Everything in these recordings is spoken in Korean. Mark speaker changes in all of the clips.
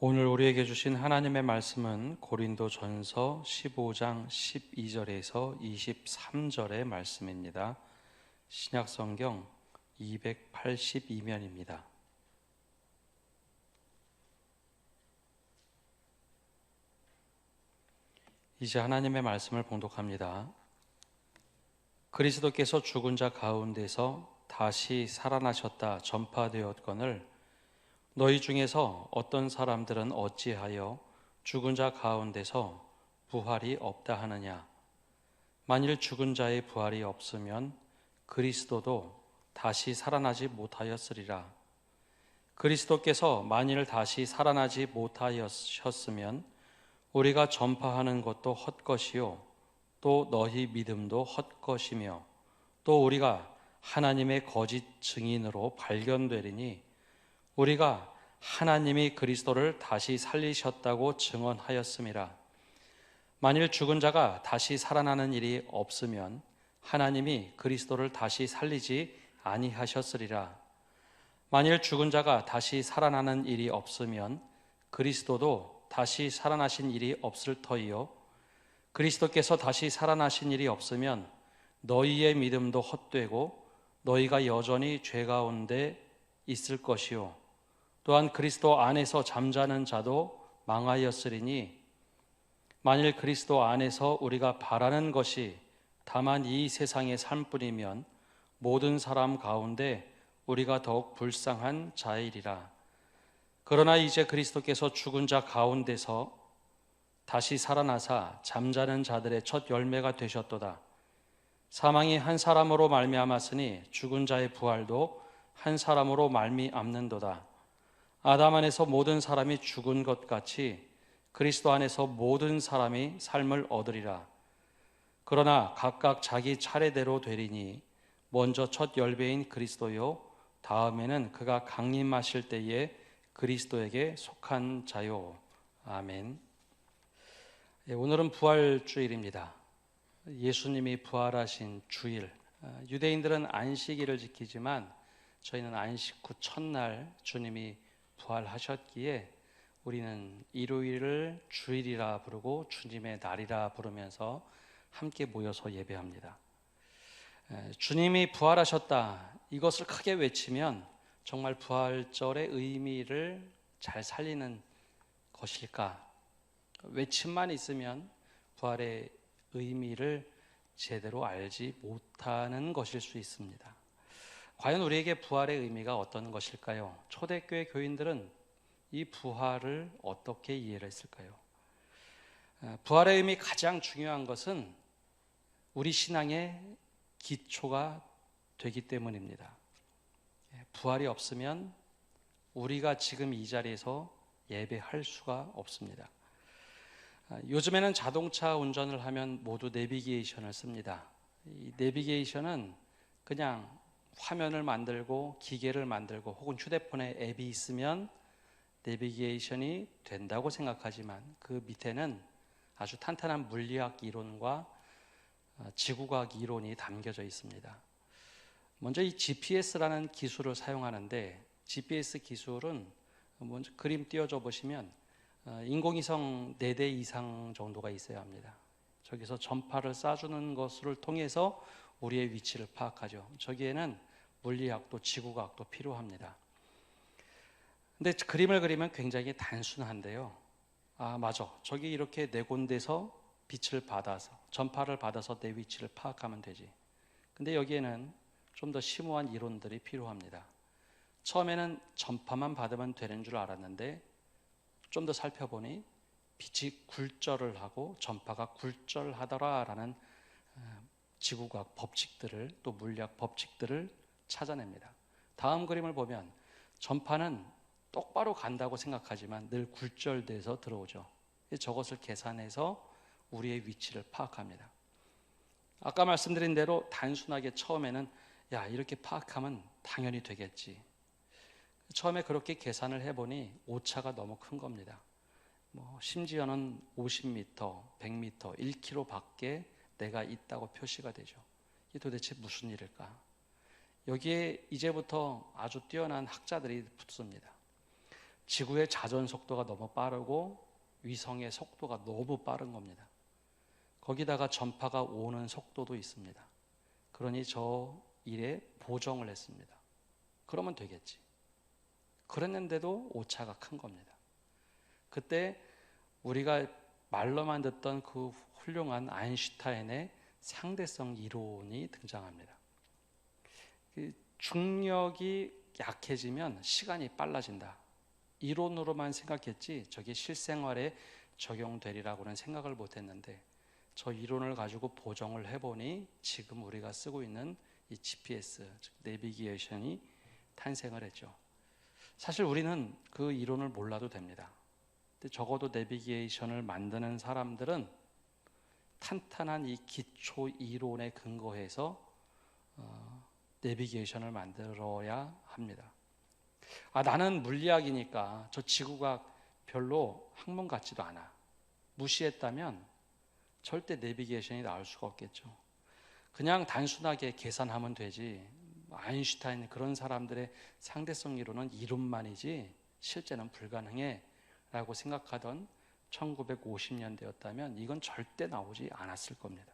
Speaker 1: 오늘 우리에게 주신 하나님의 말씀은 고린도전서 15장 12절에서 23절의 말씀입니다. 신약성경 282면입니다. 이제 하나님의 말씀을 봉독합니다. 그리스도께서 죽은 자 가운데서 다시 살아나셨다 전파되었거늘 너희 중에서 어떤 사람들은 어찌하여 죽은 자 가운데서 부활이 없다 하느냐? 만일 죽은 자의 부활이 없으면 그리스도도 다시 살아나지 못하였으리라. 그리스도께서 만일 다시 살아나지 못하셨으면 우리가 전파하는 것도 헛것이요 또 너희 믿음도 헛것이며 또 우리가 하나님의 거짓 증인으로 발견되리니 우리가 하나님이 그리스도를 다시 살리셨다고 증언하였음이라. 만일 죽은 자가 다시 살아나는 일이 없으면 하나님이 그리스도를 다시 살리지 아니하셨으리라. 만일 죽은 자가 다시 살아나는 일이 없으면 그리스도도 다시 살아나신 일이 없을 터이요 그리스도께서 다시 살아나신 일이 없으면 너희의 믿음도 헛되고 너희가 여전히 죄 가운데 있을 것이요 또한 그리스도 안에서 잠자는 자도 망하였으리니 만일 그리스도 안에서 우리가 바라는 것이 다만 이 세상의 삶뿐이면 모든 사람 가운데 우리가 더욱 불쌍한 자이리라. 그러나 이제 그리스도께서 죽은 자 가운데서 다시 살아나사 잠자는 자들의 첫 열매가 되셨도다. 사망이 한 사람으로 말미암았으니 죽은 자의 부활도 한 사람으로 말미암는도다. 아담 안에서 모든 사람이 죽은 것 같이 그리스도 안에서 모든 사람이 삶을 얻으리라. 그러나 각각 자기 차례대로 되리니 먼저 첫 열매인 그리스도요 다음에는 그가 강림하실 때에 그리스도에게 속한 자요. 아멘. 오늘은 부활주일입니다. 예수님이 부활하신 주일. 유대인들은 안식일을 지키지만 저희는 안식 후 첫날 주님이 부활하셨기에 우리는 일요일을 주일이라 부르고 주님의 날이라 부르면서 함께 모여서 예배합니다. 주님이 부활하셨다 이것을 크게 외치면 정말 부활절의 의미를 잘 살리는 것일까? 외침만 있으면 부활의 의미를 제대로 알지 못하는 것일 수 있습니다. 과연 우리에게 부활의 의미가 어떤 것일까요? 초대교회 교인들은 이 부활을 어떻게 이해를 했을까요? 부활의 의미 가장 중요한 것은 우리 신앙의 기초가 되기 때문입니다. 부활이 없으면 우리가 지금 이 자리에서 예배할 수가 없습니다. 요즘에는 자동차 운전을 하면 모두 내비게이션을 씁니다. 이 내비게이션은 그냥 화면을 만들고 기계를 만들고 혹은 휴대폰에 앱이 있으면 내비게이션이 된다고 생각하지만 그 밑에는 아주 탄탄한 물리학 이론과 지구과학 이론이 담겨져 있습니다. 먼저 이 GPS라는 기술을 사용하는데 GPS 기술은 먼저 그림 띄워줘 보시면 인공위성 4대 이상 정도가 있어야 합니다. 저기서 전파를 쏴주는 것을 통해서 우리의 위치를 파악하죠. 저기에는 물리학도 지구과학도 필요합니다. 근데 그림을 그리면 굉장히 단순한데요. 맞아. 저기 이렇게 네 군데서 빛을 받아서 전파를 받아서 내 위치를 파악하면 되지. 근데 여기에는 좀 더 심오한 이론들이 필요합니다. 처음에는 전파만 받으면 되는 줄 알았는데 좀 더 살펴보니 빛이 굴절을 하고 전파가 굴절하더라라는 지구과학 법칙들을 또 물리학 법칙들을 찾아냅니다. 다음 그림을 보면 전파는 똑바로 간다고 생각하지만 늘 굴절돼서 들어오죠. 저것을 계산해서 우리의 위치를 파악합니다. 아까 말씀드린 대로 단순하게 처음에는 이렇게 파악하면 당연히 되겠지. 처음에 그렇게 계산을 해보니 오차가 너무 큰 겁니다. 심지어는 50m, 100m, 1km 밖에 내가 있다고 표시가 되죠. 이게 도대체 무슨 일일까? 여기에 이제부터 아주 뛰어난 학자들이 붙습니다. 지구의 자전 속도가 너무 빠르고 위성의 속도가 너무 빠른 겁니다. 거기다가 전파가 오는 속도도 있습니다. 그러니 저 일에 보정을 했습니다. 그러면 되겠지. 그랬는데도 오차가 큰 겁니다. 그때 우리가 말로만 듣던 그 훌륭한 아인슈타인의 상대성 이론이 등장합니다. 중력이 약해지면 시간이 빨라진다. 이론으로만 생각했지 저게 실생활에 적용되리라고는 생각을 못했는데 저 이론을 가지고 보정을 해보니 지금 우리가 쓰고 있는 이 GPS, 즉 내비게이션이 탄생을 했죠. 사실 우리는 그 이론을 몰라도 됩니다. 근데 적어도 내비게이션을 만드는 사람들은 탄탄한 이 기초 이론에 근거해서 내비게이션을 만들어야 합니다. 나는 물리학이니까 저 지구가 별로 학문 같지도 않아. 무시했다면 절대 내비게이션이 나올 수가 없겠죠. 그냥 단순하게 계산하면 되지. 아인슈타인 그런 사람들의 상대성 이론은 이론만이지 실제는 불가능해 라고 생각하던 1950년대였다면 이건 절대 나오지 않았을 겁니다.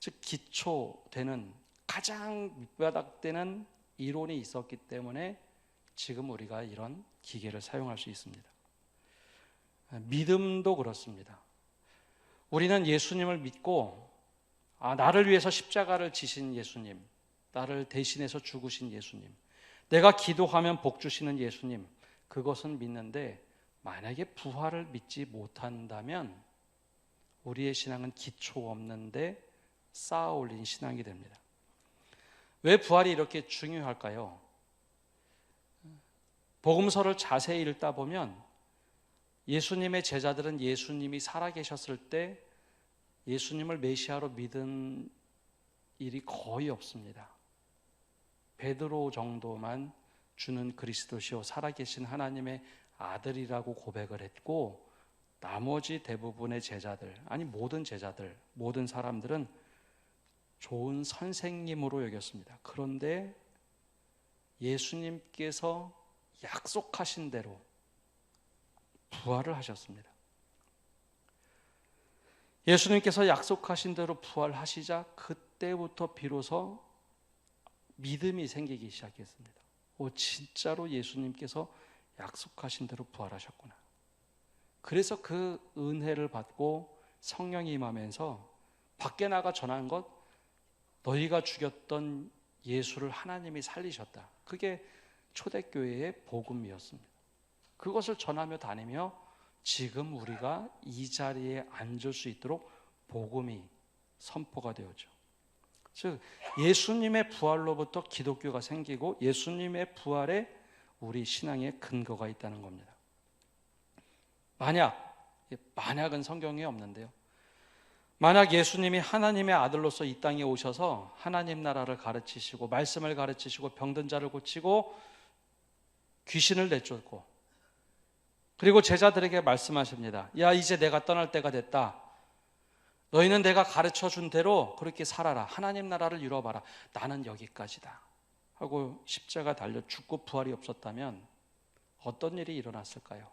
Speaker 1: 즉 기초되는 가장 밑바닥되는 이론이 있었기 때문에 지금 우리가 이런 기계를 사용할 수 있습니다. 믿음도 그렇습니다. 우리는 예수님을 믿고 나를 위해서 십자가를 지신 예수님, 나를 대신해서 죽으신 예수님, 내가 기도하면 복 주시는 예수님, 그것은 믿는데 만약에 부활을 믿지 못한다면 우리의 신앙은 기초 없는데 쌓아 올린 신앙이 됩니다. 왜 부활이 이렇게 중요할까요? 복음서를 자세히 읽다 보면 예수님의 제자들은 예수님이 살아계셨을 때 예수님을 메시아로 믿은 일이 거의 없습니다. 베드로 정도만 주는 그리스도시요 살아계신 하나님의 아들이라고 고백을 했고 나머지 대부분의 제자들, 아니 모든 제자들, 모든 사람들은 좋은 선생님으로 여겼습니다. 그런데 예수님께서 약속하신 대로 부활을 하셨습니다. 예수님께서 약속하신 대로 부활하시자 그때부터 비로소 믿음이 생기기 시작했습니다. 진짜로 예수님께서 약속하신 대로 부활하셨구나. 그래서 그 은혜를 받고 성령이 임하면서 밖에 나가 전한 것, 너희가 죽였던 예수를 하나님이 살리셨다. 그게 초대교회의 복음이었습니다. 그것을 전하며 다니며 지금 우리가 이 자리에 앉을 수 있도록 복음이 선포가 되었죠. 즉 예수님의 부활로부터 기독교가 생기고 예수님의 부활에 우리 신앙의 근거가 있다는 겁니다. 만약은 성경에 없는데요. 만약 예수님이 하나님의 아들로서 이 땅에 오셔서 하나님 나라를 가르치시고 말씀을 가르치시고 병든 자를 고치고 귀신을 내쫓고 그리고 제자들에게 말씀하십니다. 야, 이제 내가 떠날 때가 됐다. 너희는 내가 가르쳐준 대로 그렇게 살아라. 하나님 나라를 이뤄봐라. 나는 여기까지다 하고 십자가 달려 죽고 부활이 없었다면 어떤 일이 일어났을까요?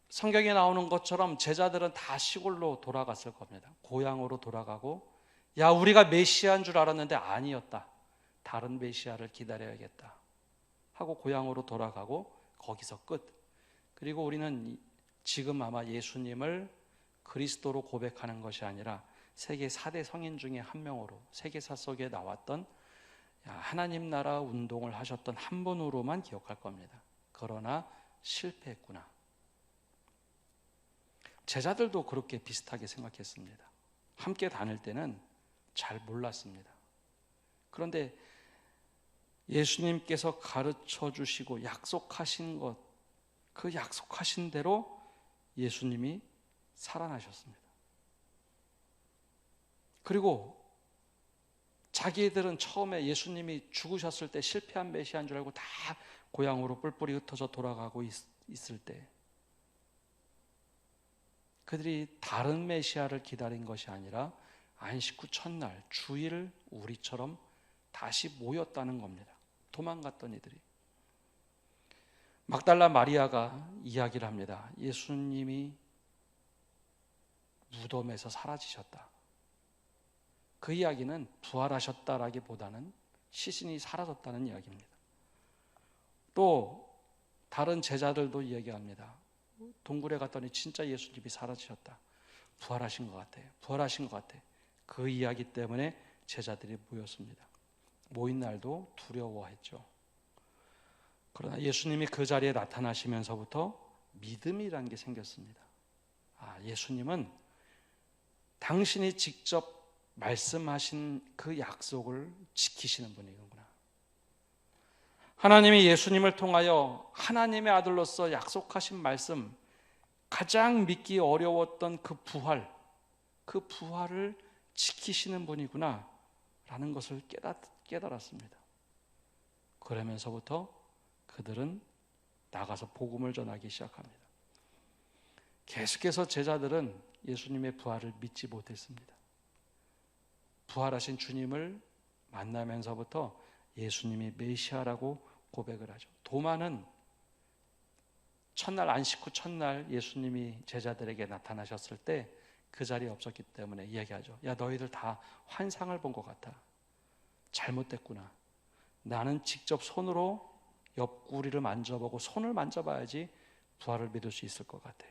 Speaker 1: 성경에 나오는 것처럼 제자들은 다 시골로 돌아갔을 겁니다. 고향으로 돌아가고 야, 우리가 메시아인 줄 알았는데 아니었다. 다른 메시아를 기다려야겠다 하고 고향으로 돌아가고 거기서 끝. 그리고 우리는 지금 아마 예수님을 그리스도로 고백하는 것이 아니라 세계 4대 성인 중에 한 명으로 세계사 속에 나왔던 하나님 나라 운동을 하셨던 한 분으로만 기억할 겁니다. 그러나 실패했구나. 제자들도 그렇게 비슷하게 생각했습니다. 함께 다닐 때는 잘 몰랐습니다. 그런데 예수님께서 가르쳐 주시고 약속하신 것, 그 약속하신 대로 예수님이 살아나셨습니다. 그리고 자기들은 처음에 예수님이 죽으셨을 때 실패한 메시아인 줄 알고 다 고향으로 뿔뿔이 흩어져 돌아가고 있을 때 그들이 다른 메시아를 기다린 것이 아니라 안식 후 첫날 주일 우리처럼 다시 모였다는 겁니다. 도망갔던 이들이. 막달라 마리아가 이야기를 합니다. 예수님이 무덤에서 사라지셨다. 그 이야기는 부활하셨다라기보다는 시신이 사라졌다는 이야기입니다. 또 다른 제자들도 이야기합니다. 동굴에 갔더니 진짜 예수님이 사라지셨다. 부활하신 것 같아요. 부활하신 것 같아. 그 이야기 때문에 제자들이 모였습니다. 모인 날도 두려워했죠. 그러나 예수님이 그 자리에 나타나시면서부터 믿음이라는 게 생겼습니다. 예수님은 당신이 직접 말씀하신 그 약속을 지키시는 분이구나. 하나님이 예수님을 통하여 하나님의 아들로서 약속하신 말씀, 가장 믿기 어려웠던 그 부활을 지키시는 분이구나 라는 것을 깨달았습니다. 그러면서부터 그들은 나가서 복음을 전하기 시작합니다. 계속해서 제자들은 예수님의 부활을 믿지 못했습니다. 부활하신 주님을 만나면서부터 예수님이 메시아라고 고백을 하죠. 도마는 첫날 안식 후 첫날 예수님이 제자들에게 나타나셨을 때 그 자리에 없었기 때문에 이야기하죠. 야, 너희들 다 환상을 본 것 같아. 잘못됐구나. 나는 직접 손으로 옆구리를 만져보고 손을 만져봐야지 부활을 믿을 수 있을 것 같아.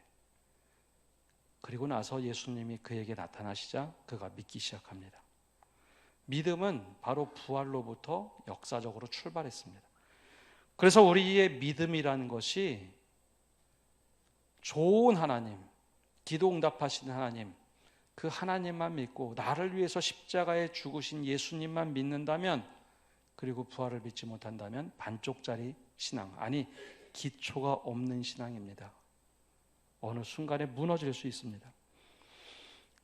Speaker 1: 그리고 나서 예수님이 그에게 나타나시자 그가 믿기 시작합니다. 믿음은 바로 부활로부터 역사적으로 출발했습니다. 그래서 우리의 믿음이라는 것이 좋은 하나님, 기도 응답하시는 하나님, 그 하나님만 믿고 나를 위해서 십자가에 죽으신 예수님만 믿는다면, 그리고 부활을 믿지 못한다면 반쪽짜리 신앙, 아니 기초가 없는 신앙입니다. 어느 순간에 무너질 수 있습니다.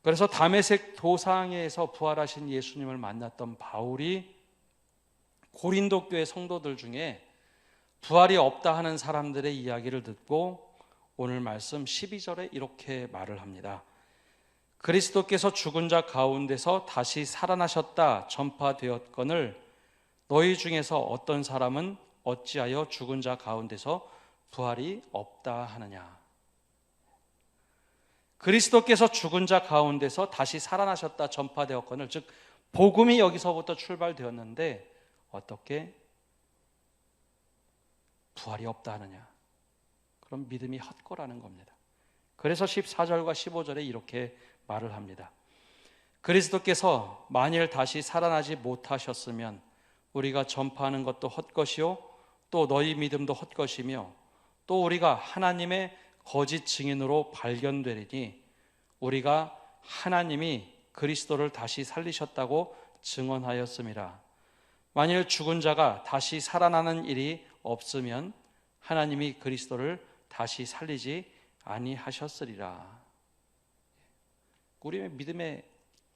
Speaker 1: 그래서 다메섹 도상에서 부활하신 예수님을 만났던 바울이 고린도 교회 성도들 중에 부활이 없다 하는 사람들의 이야기를 듣고 오늘 말씀 12절에 이렇게 말을 합니다. 그리스도께서 죽은 자 가운데서 다시 살아나셨다 전파되었거늘 너희 중에서 어떤 사람은 어찌하여 죽은 자 가운데서 부활이 없다 하느냐. 그리스도께서 죽은 자 가운데서 다시 살아나셨다 전파되었거늘, 즉 복음이 여기서부터 출발되었는데 어떻게 부활이 없다 하느냐. 그럼 믿음이 헛거라는 겁니다. 그래서 14절과 15절에 이렇게 말을 합니다. 그리스도께서 만일 다시 살아나지 못하셨으면 우리가 전파하는 것도 헛것이요 또 너희 믿음도 헛것이며 또 우리가 하나님의 거짓 증인으로 발견되리니 우리가 하나님이 그리스도를 다시 살리셨다고 증언하였음이라. 만일 죽은 자가 다시 살아나는 일이 없으면 하나님이 그리스도를 다시 살리지 아니하셨으리라. 우리의 믿음의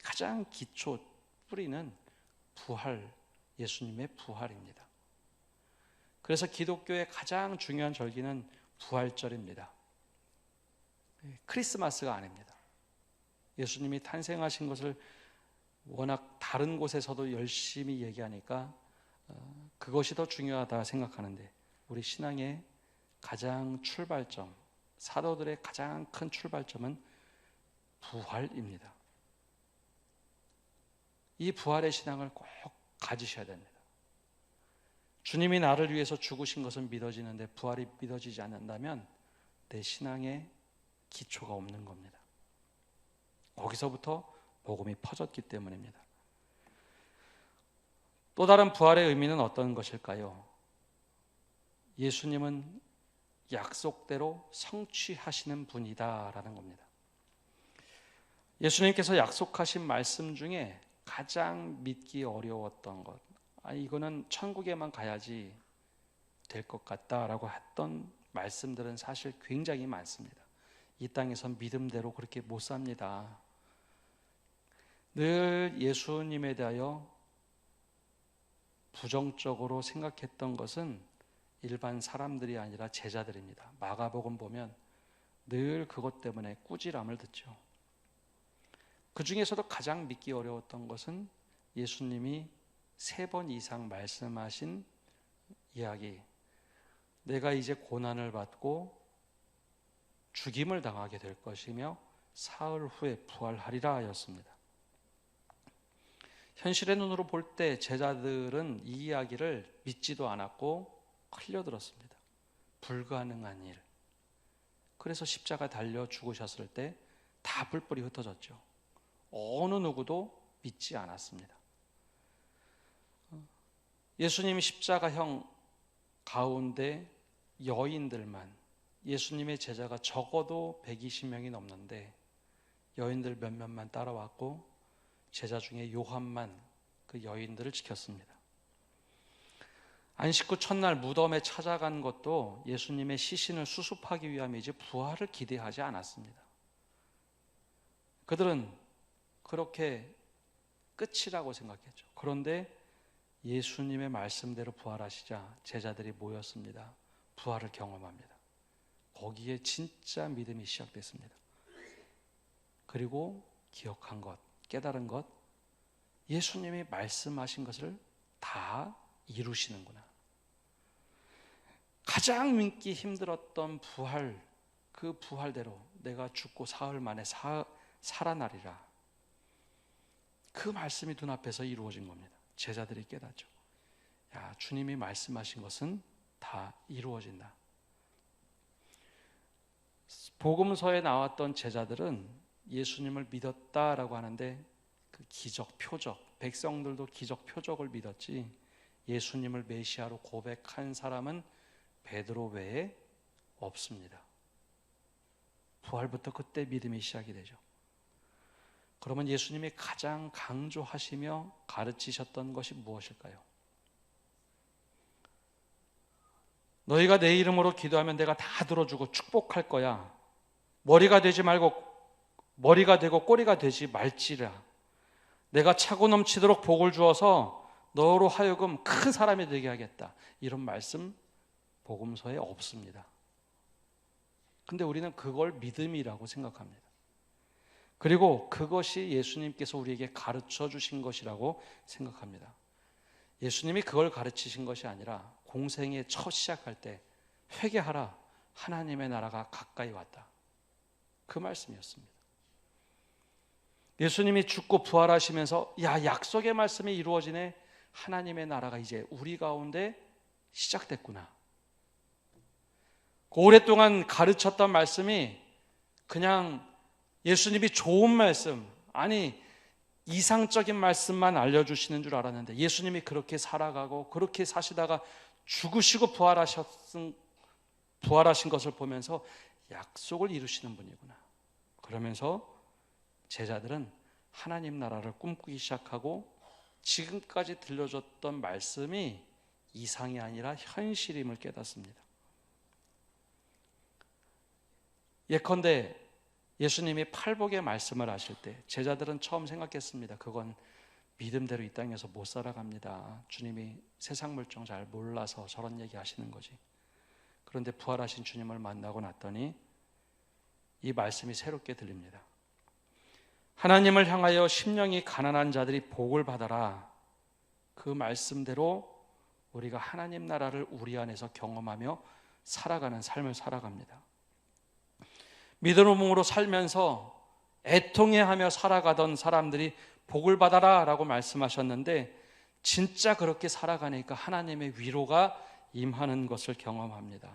Speaker 1: 가장 기초 뿌리는 부활, 예수님의 부활입니다. 그래서 기독교의 가장 중요한 절기는 부활절입니다. 크리스마스가 아닙니다. 예수님이 탄생하신 것을 워낙 다른 곳에서도 열심히 얘기하니까 그것이 더 중요하다 생각하는데, 우리 신앙의 가장 출발점, 사도들의 가장 큰 출발점은 부활입니다. 이 부활의 신앙을 꼭 가지셔야 됩니다. 주님이 나를 위해서 죽으신 것은 믿어지는데 부활이 믿어지지 않는다면 내 신앙의 기초가 없는 겁니다. 거기서부터 복음이 퍼졌기 때문입니다. 또 다른 부활의 의미는 어떤 것일까요? 예수님은 약속대로 성취하시는 분이다라는 겁니다. 예수님께서 약속하신 말씀 중에 가장 믿기 어려웠던 것, 이거는 천국에만 가야지 될 것 같다라고 했던 말씀들은 사실 굉장히 많습니다. 이 땅에선 믿음대로 그렇게 못 삽니다. 늘 예수님에 대하여 부정적으로 생각했던 것은 일반 사람들이 아니라 제자들입니다. 마가복음 보면 늘 그것 때문에 꾸지람을 듣죠. 그 중에서도 가장 믿기 어려웠던 것은 예수님이 3번 이상 말씀하신 이야기, 내가 이제 고난을 받고 죽임을 당하게 될 것이며 사흘 후에 부활하리라 하였습니다. 현실의 눈으로 볼 때 제자들은 이 이야기를 믿지도 않았고 흘려들었습니다. 불가능한 일. 그래서 십자가 달려 죽으셨을 때 다 뿔뿔이 흩어졌죠. 어느 누구도 믿지 않았습니다. 예수님 십자가형 가운데 여인들만, 예수님의 제자가 적어도 120명이 넘는데 여인들 몇몇만 따라왔고 제자 중에 요한만 그 여인들을 지켰습니다. 안식 후 첫날 무덤에 찾아간 것도 예수님의 시신을 수습하기 위함이지 부활을 기대하지 않았습니다. 그들은 그렇게 끝이라고 생각했죠. 그런데 예수님의 말씀대로 부활하시자 제자들이 모였습니다. 부활을 경험합니다. 거기에 진짜 믿음이 시작됐습니다. 그리고 기억한 것, 깨달은 것, 예수님이 말씀하신 것을 다 이루시는구나. 가장 믿기 힘들었던 부활, 그 부활대로 내가 죽고 사흘 만에 살아나리라. 그 말씀이 눈앞에서 이루어진 겁니다. 제자들이 깨닫죠. 야, 주님이 말씀하신 것은 다 이루어진다. 복음서에 나왔던 제자들은 예수님을 믿었다라고 하는데 그 기적, 표적, 백성들도 기적, 표적을 믿었지 예수님을 메시아로 고백한 사람은 베드로 외에 없습니다. 부활부터 그때 믿음이 시작이 되죠. 그러면 예수님이 가장 강조하시며 가르치셨던 것이 무엇일까요? 너희가 내 이름으로 기도하면 내가 다 들어주고 축복할 거야. 머리가 되지 말고 머리가 되고 꼬리가 되지 말지라. 내가 차고 넘치도록 복을 주어서 너로 하여금 큰 사람이 되게 하겠다. 이런 말씀 복음서에 없습니다. 근데 우리는 그걸 믿음이라고 생각합니다. 그리고 그것이 예수님께서 우리에게 가르쳐 주신 것이라고 생각합니다. 예수님이 그걸 가르치신 것이 아니라 공생의 첫 시작할 때 회개하라, 하나님의 나라가 가까이 왔다. 그 말씀이었습니다. 예수님이 죽고 부활하시면서 야, 약속의 말씀이 이루어지네. 하나님의 나라가 이제 우리 가운데 시작됐구나. 오랫동안 가르쳤던 말씀이 그냥 예수님이 좋은 말씀, 아니 이상적인 말씀만 알려주시는 줄 알았는데 예수님이 그렇게 살아가고 그렇게 사시다가 죽으시고 부활하신 것을 보면서 약속을 이루시는 분이구나. 그러면서 제자들은 하나님 나라를 꿈꾸기 시작하고 지금까지 들려줬던 말씀이 이상이 아니라 현실임을 깨닫습니다. 예컨대 예수님이 팔복의 말씀을 하실 때 제자들은 처음 생각했습니다. 그건 믿음대로 이 땅에서 못 살아갑니다. 주님이 세상 물정 잘 몰라서 저런 얘기 하시는 거지. 그런데 부활하신 주님을 만나고 났더니 이 말씀이 새롭게 들립니다. 하나님을 향하여 심령이 가난한 자들이 복을 받아라. 그 말씀대로 우리가 하나님 나라를 우리 안에서 경험하며 살아가는 삶을 살아갑니다. 믿음으로 살면서 애통해하며 살아가던 사람들이 복을 받아라 라고 말씀하셨는데 진짜 그렇게 살아가니까 하나님의 위로가 임하는 것을 경험합니다.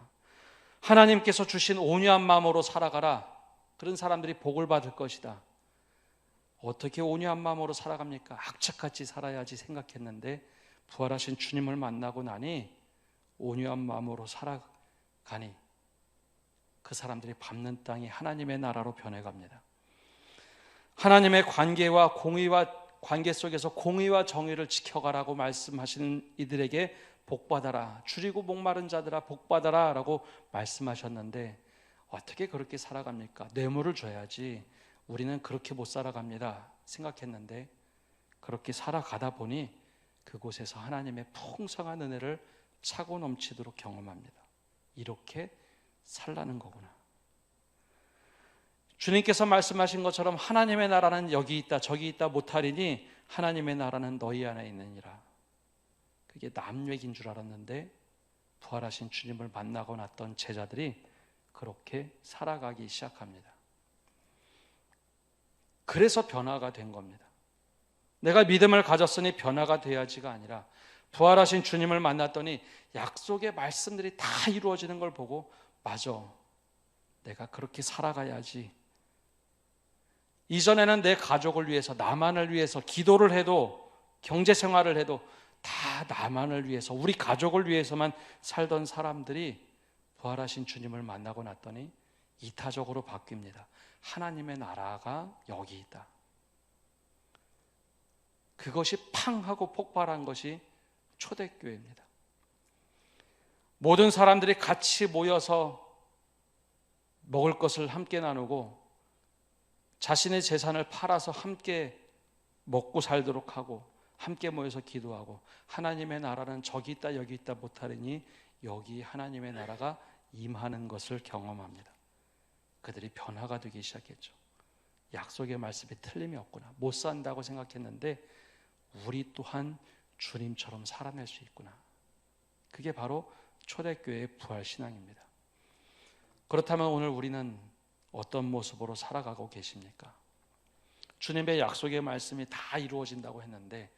Speaker 1: 하나님께서 주신 온유한 마음으로 살아가라. 그런 사람들이 복을 받을 것이다. 어떻게 온유한 마음으로 살아갑니까? 악착같이 살아야지 생각했는데 부활하신 주님을 만나고 나니 온유한 마음으로 살아가니 그 사람들이 밟는 땅이 하나님의 나라로 변해갑니다. 하나님의 관계와 관계 속에서 공의와 정의를 지켜가라고 말씀하시는 이들에게 복받아라, 줄이고 목마른 자들아 복받아라 라고 말씀하셨는데 어떻게 그렇게 살아갑니까? 뇌물을 줘야지 우리는 그렇게 못 살아갑니다 생각했는데 그렇게 살아가다 보니 그곳에서 하나님의 풍성한 은혜를 차고 넘치도록 경험합니다. 이렇게 살라는 거구나. 주님께서 말씀하신 것처럼 하나님의 나라는 여기 있다 저기 있다 못하리니 하나님의 나라는 너희 안에 있느니라. 그게 남 얘기인 줄 알았는데 부활하신 주님을 만나고 났던 제자들이 그렇게 살아가기 시작합니다. 그래서 변화가 된 겁니다. 내가 믿음을 가졌으니 변화가 돼야지가 아니라 부활하신 주님을 만났더니 약속의 말씀들이 다 이루어지는 걸 보고 맞아, 내가 그렇게 살아가야지. 이전에는 내 가족을 위해서, 나만을 위해서 기도를 해도, 경제 생활을 해도 다 나만을 위해서, 우리 가족을 위해서만 살던 사람들이 부활하신 주님을 만나고 났더니 이타적으로 바뀝니다. 하나님의 나라가 여기 있다. 그것이 팡 하고 폭발한 것이 초대교회입니다. 모든 사람들이 같이 모여서 먹을 것을 함께 나누고 자신의 재산을 팔아서 함께 먹고 살도록 하고 함께 모여서 기도하고 하나님의 나라는 저기 있다 여기 있다 못하리니 여기 하나님의 나라가 임하는 것을 경험합니다. 그들이 변화가 되기 시작했죠. 약속의 말씀이 틀림이 없구나. 못 산다고 생각했는데 우리 또한 주님처럼 살아낼 수 있구나. 그게 바로 초대교회의 부활신앙입니다. 그렇다면 오늘 우리는 어떤 모습으로 살아가고 계십니까? 주님의 약속의 말씀이 다 이루어진다고 했는데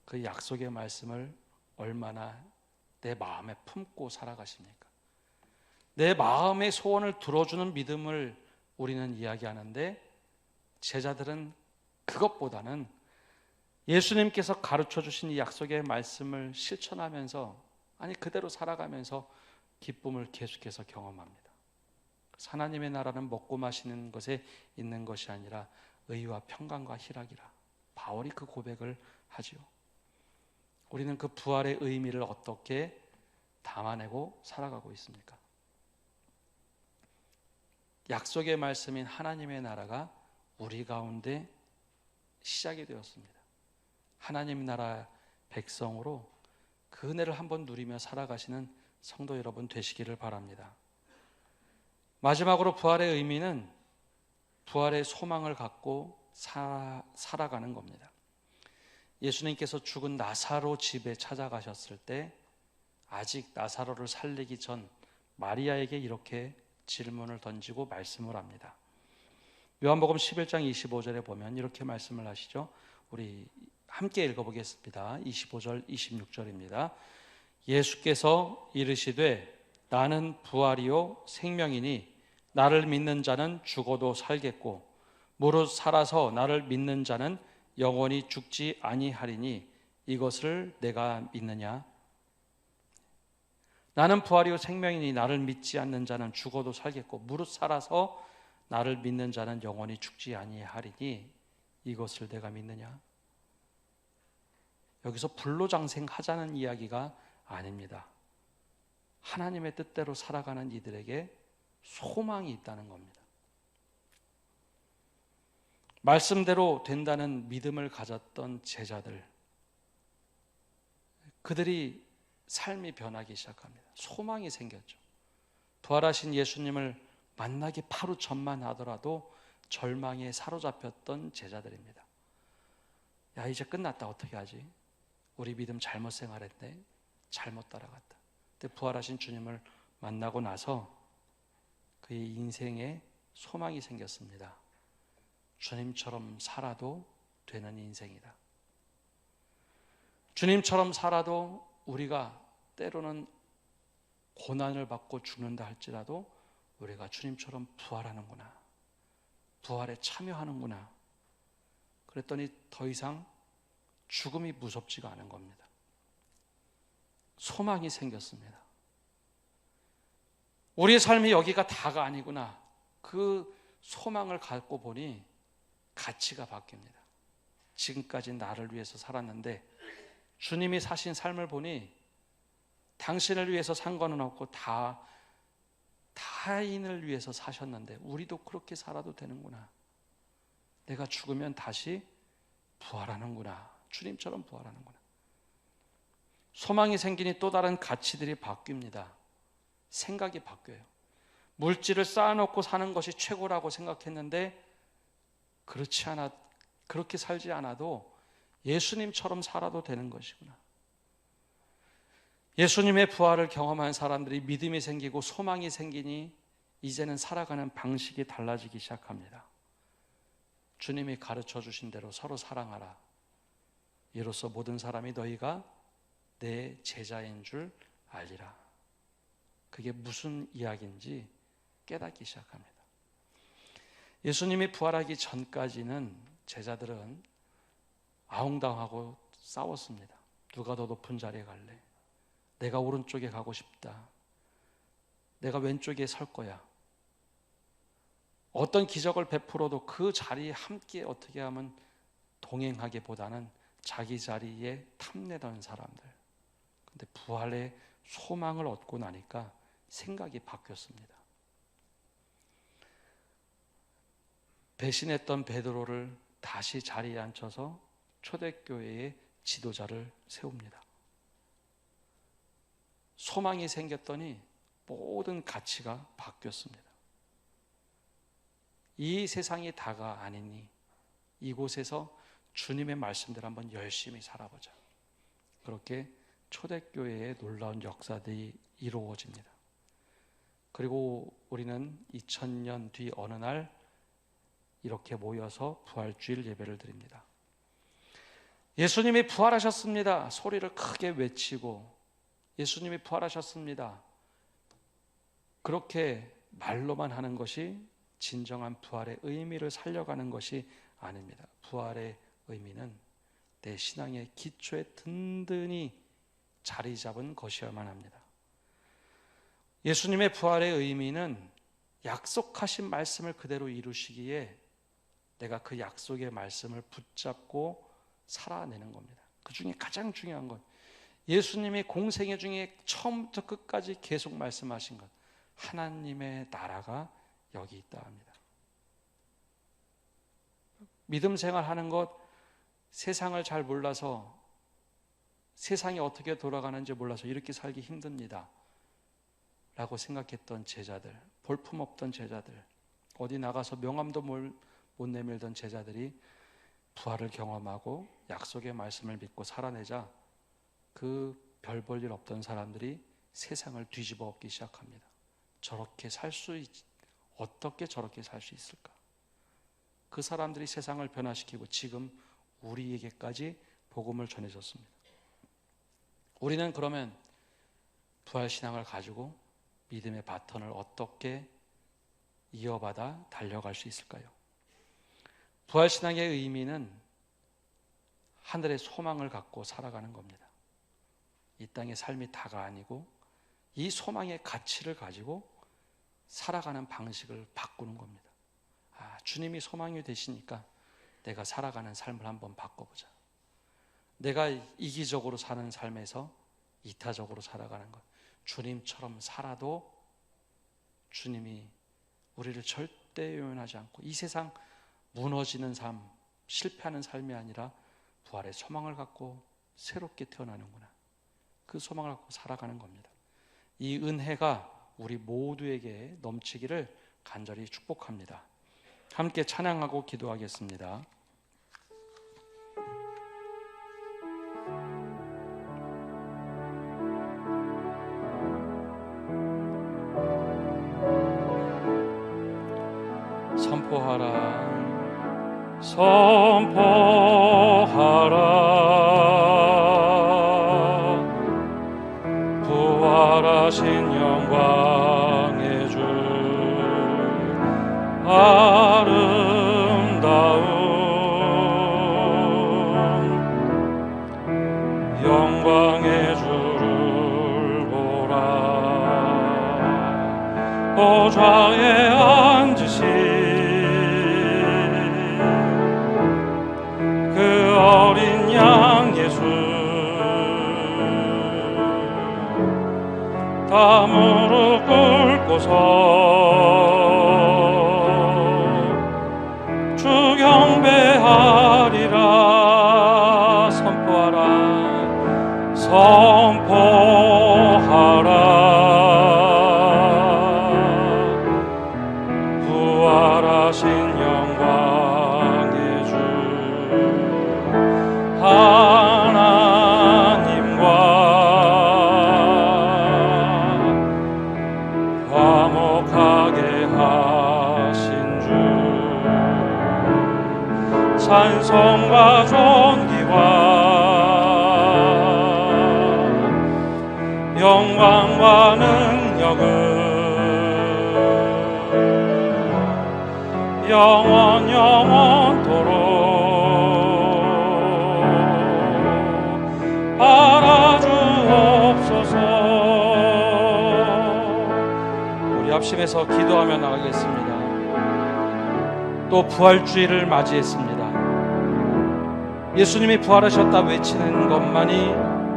Speaker 1: 그 약속의 말씀을 얼마나 내 마음에 품고 살아가십니까? 내 마음의 소원을 들어주는 믿음을 우리는 이야기하는데 제자들은 그것보다는 예수님께서 가르쳐 주신 이 약속의 말씀을 실천하면서, 아니 그대로 살아가면서 기쁨을 계속해서 경험합니다. 하나님의 나라는 먹고 마시는 것에 있는 것이 아니라 의와 평강과 희락이라. 바울이 그 고백을 하지요. 우리는 그 부활의 의미를 어떻게 담아내고 살아가고 있습니까? 약속의 말씀인 하나님의 나라가 우리 가운데 시작이 되었습니다. 하나님 나라 백성으로 그 은혜를 한번 누리며 살아가시는 성도 여러분 되시기를 바랍니다. 마지막으로 부활의 의미는 부활의 소망을 갖고 살아가는 겁니다. 예수님께서 죽은 나사로 집에 찾아가셨을 때 아직 나사로를 살리기 전 마리아에게 이렇게 질문을 던지고 말씀을 합니다. 요한복음 11장 25절에 보면 이렇게 말씀을 하시죠. 우리 함께 읽어보겠습니다. 25절 26절입니다. 예수께서 이르시되 나는 부활이요 생명이니 나를 믿는 자는 죽어도 살겠고 무릇 살아서 나를 믿는 자는 영원히 죽지 아니하리니 이것을 내가 믿느냐? 나는 부활이요 생명이니 나를 믿지 않는 자는 죽어도 살겠고 무릇 살아서 나를 믿는 자는 영원히 죽지 아니하리니 이것을 내가 믿느냐? 여기서 불로장생하자는 이야기가 아닙니다. 하나님의 뜻대로 살아가는 이들에게 소망이 있다는 겁니다. 말씀대로 된다는 믿음을 가졌던 제자들, 그들이 삶이 변하기 시작합니다. 소망이 생겼죠. 부활하신 예수님을 만나기 바로 전만 하더라도 절망에 사로잡혔던 제자들입니다. 야, 이제 끝났다. 어떻게 하지? 우리 믿음 잘못 생활했네. 잘못 따라갔다. 근데 부활하신 주님을 만나고 나서 그의 인생에 소망이 생겼습니다. 주님처럼 살아도 되는 인생이다. 주님처럼 살아도 우리가 때로는 고난을 받고 죽는다 할지라도 우리가 주님처럼 부활하는구나. 부활에 참여하는구나. 그랬더니 더 이상 죽음이 무섭지가 않은 겁니다. 소망이 생겼습니다. 우리의 삶이 여기가 다가 아니구나. 그 소망을 갖고 보니 가치가 바뀝니다. 지금까지 나를 위해서 살았는데 주님이 사신 삶을 보니 당신을 위해서 산 거는 없고 다 타인을 위해서 사셨는데 우리도 그렇게 살아도 되는구나. 내가 죽으면 다시 부활하는구나. 주님처럼 부활하는구나. 소망이 생기니 또 다른 가치들이 바뀝니다. 생각이 바뀌어요. 물질을 쌓아놓고 사는 것이 최고라고 생각했는데 그렇게 살지 않아도 예수님처럼 살아도 되는 것이구나. 예수님의 부활을 경험한 사람들이 믿음이 생기고 소망이 생기니 이제는 살아가는 방식이 달라지기 시작합니다. 주님이 가르쳐 주신 대로 서로 사랑하라. 이로써 모든 사람이 너희가 내 제자인 줄 알리라. 그게 무슨 이야기인지 깨닫기 시작합니다. 예수님이 부활하기 전까지는 제자들은 아웅다웅하고 싸웠습니다. 누가 더 높은 자리에 갈래? 내가 오른쪽에 가고 싶다. 내가 왼쪽에 설 거야. 어떤 기적을 베풀어도 그 자리에 함께 어떻게 하면 동행하기보다는 자기 자리에 탐내던 사람들. 근데 부활의 소망을 얻고 나니까 생각이 바뀌었습니다. 배신했던 베드로를 다시 자리에 앉혀서 초대교회의 지도자를 세웁니다. 소망이 생겼더니 모든 가치가 바뀌었습니다. 이 세상이 다가 아니니 이곳에서 주님의 말씀대로 한번 열심히 살아보자. 그렇게 초대교회의 놀라운 역사들이 이루어집니다. 그리고 우리는 2000년 뒤 어느 날 이렇게 모여서 부활주일 예배를 드립니다. 예수님이 부활하셨습니다. 소리를 크게 외치고 예수님이 부활하셨습니다. 그렇게 말로만 하는 것이 진정한 부활의 의미를 살려가는 것이 아닙니다. 부활의 의미는 내 신앙의 기초에 든든히 자리 잡은 것이어야만 합니다. 예수님의 부활의 의미는 약속하신 말씀을 그대로 이루시기에 내가 그 약속의 말씀을 붙잡고 살아내는 겁니다. 그 중에 가장 중요한 것, 예수님이 공생애 중에 처음부터 끝까지 계속 말씀하신 것, 하나님의 나라가 여기 있다 합니다. 믿음 생활하는 것, 세상을 잘 몰라서, 세상이 어떻게 돌아가는지 몰라서 이렇게 살기 힘듭니다 라고 생각했던 제자들, 볼품없던 제자들, 어디 나가서 명함도 못 내밀던 제자들이 부활을 경험하고 약속의 말씀을 믿고 살아내자 그 별 볼 일 없던 사람들이 세상을 뒤집어 엎기 시작합니다. 어떻게 저렇게 살 수 있을까? 그 사람들이 세상을 변화시키고 지금 우리에게까지 복음을 전해줬습니다. 우리는 그러면 부활신앙을 가지고 믿음의 바톤을 어떻게 이어받아 달려갈 수 있을까요? 부활신앙의 의미는 하늘의 소망을 갖고 살아가는 겁니다. 이 땅의 삶이 다가 아니고 이 소망의 가치를 가지고 살아가는 방식을 바꾸는 겁니다. 주님이 소망이 되시니까 내가 살아가는 삶을 한번 바꿔보자. 내가 이기적으로 사는 삶에서 이타적으로 살아가는 것, 주님처럼 살아도 주님이 우리를 절대 용인하지 않고 이 세상 무너지는 삶, 실패하는 삶이 아니라 부활의 소망을 갖고 새롭게 태어나는구나. 그 소망을 갖고 살아가는 겁니다. 이 은혜가 우리 모두에게 넘치기를 간절히 축복합니다. 함께 찬양하고 기도하겠습니다. 선포하라, 선포하라, 부활하신 영광의 주 아름다운 영광의 주를 보라. 보좌에 앉으신 그 어린 양 예수, 다 무릎 꿇고서 주 경배하리라. 선포하라, 선포하라, 부활하신 영광의 주 하나님과 행복하게 하신 주 찬송과 존귀와 영광과 능력은 영원토록 바라주옵소서. 우리 합심해서 기도하며 나가겠습니다. 또 부활주의를 맞이했습니다. 예수님이 부활하셨다 외치는 것만이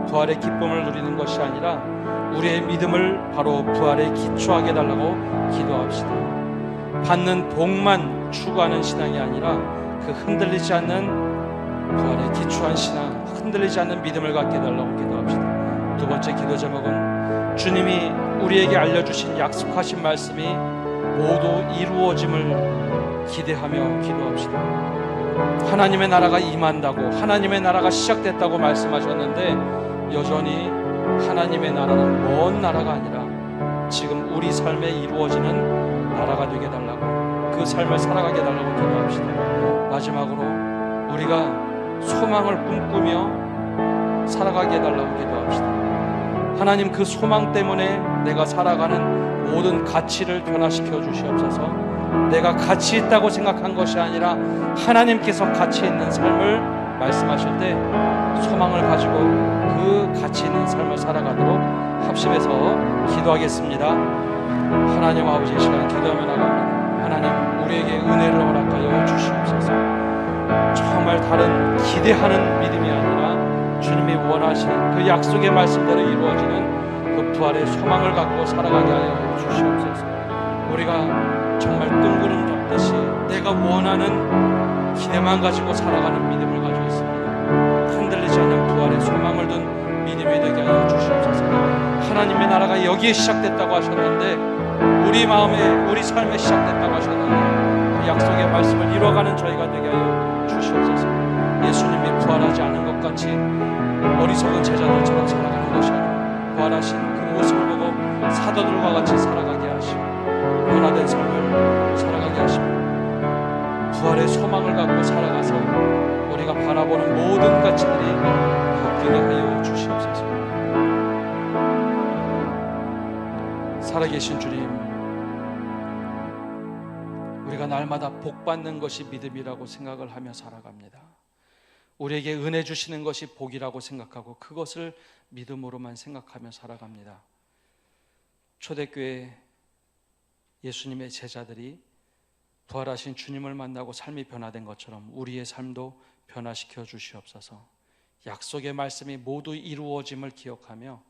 Speaker 1: 부활의 기쁨을 누리는 것이 아니라 우리의 믿음을 바로 부활에 기초하게 해달라고 기도합시다. 받는 복만 추구하는 신앙이 아니라 그 흔들리지 않는 부활에 기초한 신앙, 흔들리지 않는 믿음을 갖게 해달라고 기도합시다. 두 번째 기도 제목은 주님이 우리에게 알려주신 약속하신 말씀이 모두 이루어짐을 기대하며 기도합시다. 하나님의 나라가 임한다고, 하나님의 나라가 시작됐다고 말씀하셨는데 여전히 하나님의 나라는 먼 나라가 아니라 지금 우리 삶에 이루어지는 나라가 되게 해달라고, 그 삶을 살아가게 해달라고 기도합시다. 마지막으로 우리가 소망을 꿈꾸며 살아가게 해달라고 기도합시다. 하나님, 그 소망 때문에 내가 살아가는 모든 가치를 변화시켜 주시옵소서. 내가 가치 있다고 생각한 것이 아니라 하나님께서 가치 있는 삶을 말씀하실 때 소망을 가지고 그 가치 있는 삶을 살아가도록 합심해서 기도하겠습니다. 하나님 아버지, 이 시간 기도하며 나갑니다. 하나님, 우리에게 은혜를 허락하여 주시옵소서. 정말 다른 기대하는 믿음이 아니라 주님이 원하신 그 약속의 말씀대로 이루어지는 그 부활의 소망을 갖고 살아가게 하여 주시옵소서. 우리가 정말 뜬구름 잡듯이 내가 원하는 기대만 가지고 살아가는 믿음을 가지고 있습니다. 흔들리지 않는 부활의 소망을 둔 믿음이 되게 하여 주시옵소서. 하나님의 나라가 여기에 시작됐다고 하셨는데, 우리 마음에, 우리 삶에 시작됐다고 하셨는데 그 약속의 말씀을 이루어가는 저희가 되게 하여 주시옵소서. 예수님이 부활하지 않은 것 같이 어리석은 제자들처럼 살아가는 것이 아니라 부활하신 그 모습을 보고 사도들과 같이 살아가게 하시고 변화된 삶을 살아가게 하시고 부활의 소망을 갖고 살아가서 우리가 바라보는 모든 가치들이 바뀌게 하여 주시옵소서. 살아계신 주님, 우리가 날마다 복받는 것이 믿음이라고 생각을 하며 살아갑니다. 우리에게 은혜 주시는 것이 복이라고 생각하고 그것을 믿음으로만 생각하며 살아갑니다. 초대교회 예수님의 제자들이 부활하신 주님을 만나고 삶이 변화된 것처럼 우리의 삶도 변화시켜 주시옵소서. 약속의 말씀이 모두 이루어짐을 기억하며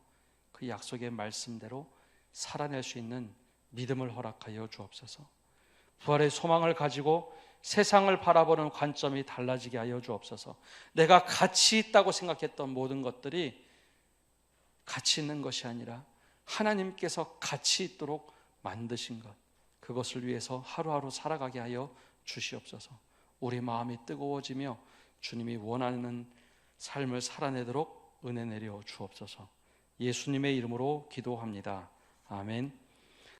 Speaker 1: 그 약속의 말씀대로 살아낼 수 있는 믿음을 허락하여 주옵소서. 부활의 소망을 가지고 세상을 바라보는 관점이 달라지게 하여 주옵소서. 내가 가치 있다고 생각했던 모든 것들이 가치 있는 것이 아니라 하나님께서 가치 있도록 만드신 것, 그것을 위해서 하루하루 살아가게 하여 주시옵소서. 우리 마음이 뜨거워지며 주님이 원하는 삶을 살아내도록 은혜 내려 주옵소서. 예수님의 이름으로 기도합니다. 아멘.